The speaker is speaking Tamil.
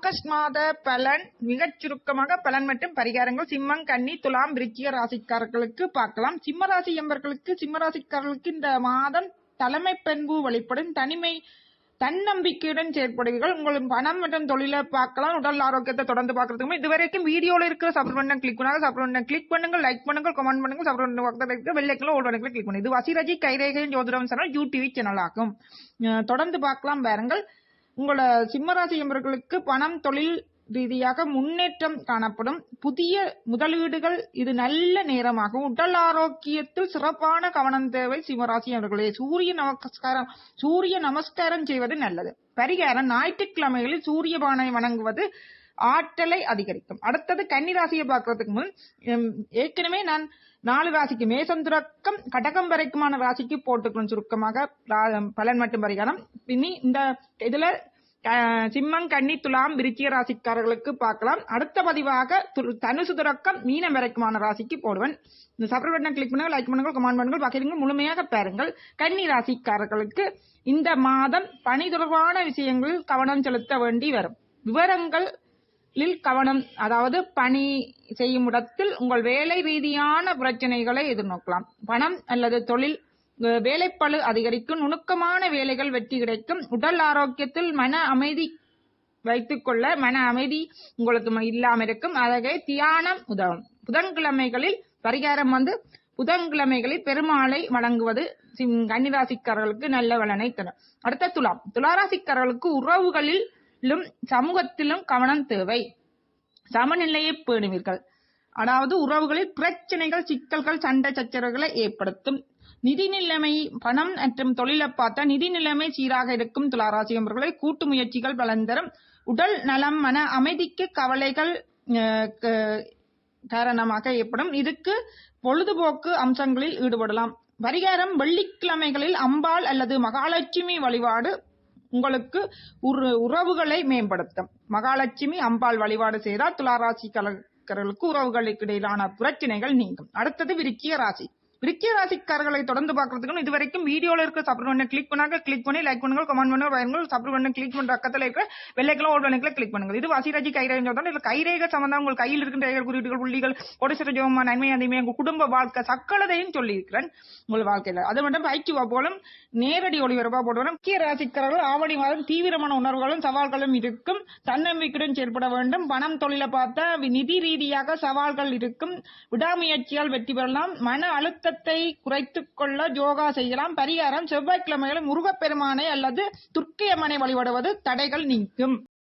ஆகஸ்ட் மாத பலன் மிகச் சுருக்கமாக பலன் மற்றும் பரிகாரங்கள் சிம்மம், கன்னி, துலாம், விருச்சிக ராசிக்காரர்களுக்கு பார்க்கலாம். சிம்ம ராசி என்பவர்களுக்கு இந்த மாதம் தலைமை பண்பு வெளிப்படும், தன்னம்பிக்கையுடன் செயற்படுவீர்கள். உங்களின் பணம் மற்றும் தொழிலை பார்க்கலாம். உடல் ஆரோக்கியத்தை தொடர்ந்து பார்க்கறதுக்கு இதுவரைக்கும் வீடியோல இருக்கிற சப்ஸ்கிரைப் கிளிக் பண்ணாங்க, சப்ஸ்கிரைப் கிளிக் பண்ணுங்க, லைக் பண்ணுங்க, கமெண்ட் பண்ணுங்க, சப்ஸ்கிரைப் வெள்ளைக்குள்ள ஓல் பட்டனை கிளிக் பண்ணுங்க. இது வசிராஜி கைரேகை ஜோதிடம் சேனல் யூடிவி சேனல் ஆகும். தொடர்ந்து பார்க்கலாம் பாருங்கள். உங்களோட சிம்மராசி என்பவர்களுக்கு பணம், தொழில் ரீதியாக முன்னேற்றம் காணப்படும். புதிய முதலீடுகள் இது நல்ல நேரமாகும். உடல் ஆரோக்கியத்தில் சிறப்பான கவனம் தேவை. சிம்மராசி அவர்களே சூரிய நமஸ்காரம் செய்வது நல்லது. பரிகாரம் ஞாயிற்றுக்கிழமைகளில் சூரிய பானை வணங்குவது ஆற்றலை அதிகரிக்கும். அடுத்தது கன்னிராசியை பார்க்கறதுக்கு முன் ஏற்கனவே நான் 4 ராசிக்கு மேசம் துறக்கம் கடகம் வரைக்குமான ராசிக்கு போட்டுக்கணும் சுருக்கமாக பலன் மற்றும் பரிகாரம். இனி இந்த இதுல சிம்மம், கன்னி, துலாம், விருச்சிக ராசிக்காரர்களுக்கு பார்க்கலாம். அடுத்த பதிவாக தனுசு துறக்கம் மீனம் வரைக்குமான ராசிக்கு போடுவேன். இந்த சப்ஸ்கிரைப் பட்டனை கிளிக் பண்ணுங்க, லைக் பண்ணுங்க, கமெண்ட் பண்ணுங்க, பகிருங்க, முழுமையாக பாருங்கள். கன்னி ராசிக்காரர்களுக்கு இந்த மாதம் பணி தொடர்பான விஷயங்களில் கவனம் செலுத்த வேண்டி வரும். விவரங்கள் கவனம், அதாவது பணி செய்யும் இடத்தில் உங்கள் வேலை ரீதியான பிரச்சனைகளை எதிர்நோக்கலாம். பணம் அல்லது தொழில் வேலைப்பளு அதிகரிக்கும். நுணுக்கமான வேலைகள் வெற்றி கிடைக்கும். உடல் ஆரோக்கியத்தில் மன அமைதி வைத்துக் கொள்ள மன அமைதி உங்களுக்கு இல்லாம இருக்கும். அதே தியானம் உதவும். புதன்கிழமைகளில் பரிகாரம் புதன்கிழமைகளில் பெருமாளை வழங்குவது கன்னிராசிக்காரர்களுக்கு நல்ல பலனை தரும். அடுத்த துளாராசிக்காரர்களுக்கு உறவுகளிலும் சமூகத்திலும் கவனம் தேவை. சமநிலையை பேணுவீர்கள். அதாவது உறவுகளில் பிரச்சனைகள், சிக்கல்கள், சண்டை சச்சரவுகளை ஏற்படுத்தும். நிதி நிலைமை, பணம் மற்றும் தொழிலை பார்த்தா நிதி நிலைமை சீராக இருக்கும். துளாராசி என்பவர்களை கூட்டு முயற்சிகள் பலன் தரும். உடல் நலம், மன அமைதிக்கு கவலைகள் காரணமாக ஏற்படும். இதுக்கு பொழுதுபோக்கு அம்சங்களில் ஈடுபடலாம். பரிகாரம் வெள்ளிக்கிழமைகளில் அம்பாள் அல்லது மகாலட்சுமி வழிபாடு உங்களுக்கு உறவுகளை மேம்படுத்தும். மகாலட்சுமி அம்பாள் வழிபாடு செய்தால் துளாராசிக்காரர்களுக்கு உறவுகளுக்கு இடையிலான பிரச்சனைகள் நீங்கும். அடுத்தது விருச்சிக ராசி. விருச்சிக ராசிக்காரர்களை தொடர்ந்து பார்க்கறதுக்கு இதுவரைக்கும் வீடியோல இருக்க சப்ஸ்கிரைப் கிளிக் பண்ணாங்க, கிளிக் பண்ணி லைக் பண்ணுங்க, கமெண்ட் பண்ணுங்க, பயன்கள் சப்ஸ்கிரைப் கிளிக் பண்ற பக்கத்துல இருக்க வெள்ளைக்குள்ள ஓல் பட்டனை கிளிக் பண்ணுங்க. இது வசிராஜி கைரேகை ஜோதிடம். இதுல கைரேகை சம்பந்தம் உங்கள் கையில் இருக்கின்ற குறியீடுகள், புள்ளிகள், கோடீஸ்வர ஜோமா, நன்மை, அதிமை, உங்க குடும்ப வாழ்க்கை சக்கலதையும் சொல்லி இருக்கிறேன் உங்கள் வாழ்க்கையில. அது மட்டும் ஐக்கியவா போலும் நேரடி ஒளிபரப்பா போடுவோம். முக்கிய ராசிக்காரர்கள் ஆவணி மாதம் தீவிரமான உணர்வுகளும் சவால்களும் இருக்கும். தன்னம்பிக்கையுடன் செயல்பட வேண்டும். பணம், தொழிலை பார்த்தா நிதி ரீதியாக சவால்கள் இருக்கும். விடாமுயற்சியால் வெற்றி பெறலாம். மன அழுத்தத்தை குறைத்துக் கொள்ள யோகா செய்யலாம். பரிகாரம் செவ்வாய்க்கிழமைகளில் முருகப்பெருமானை அல்லது துர்க்கை அம்மனை வழிபடுவது தடைகள் நீக்கும்.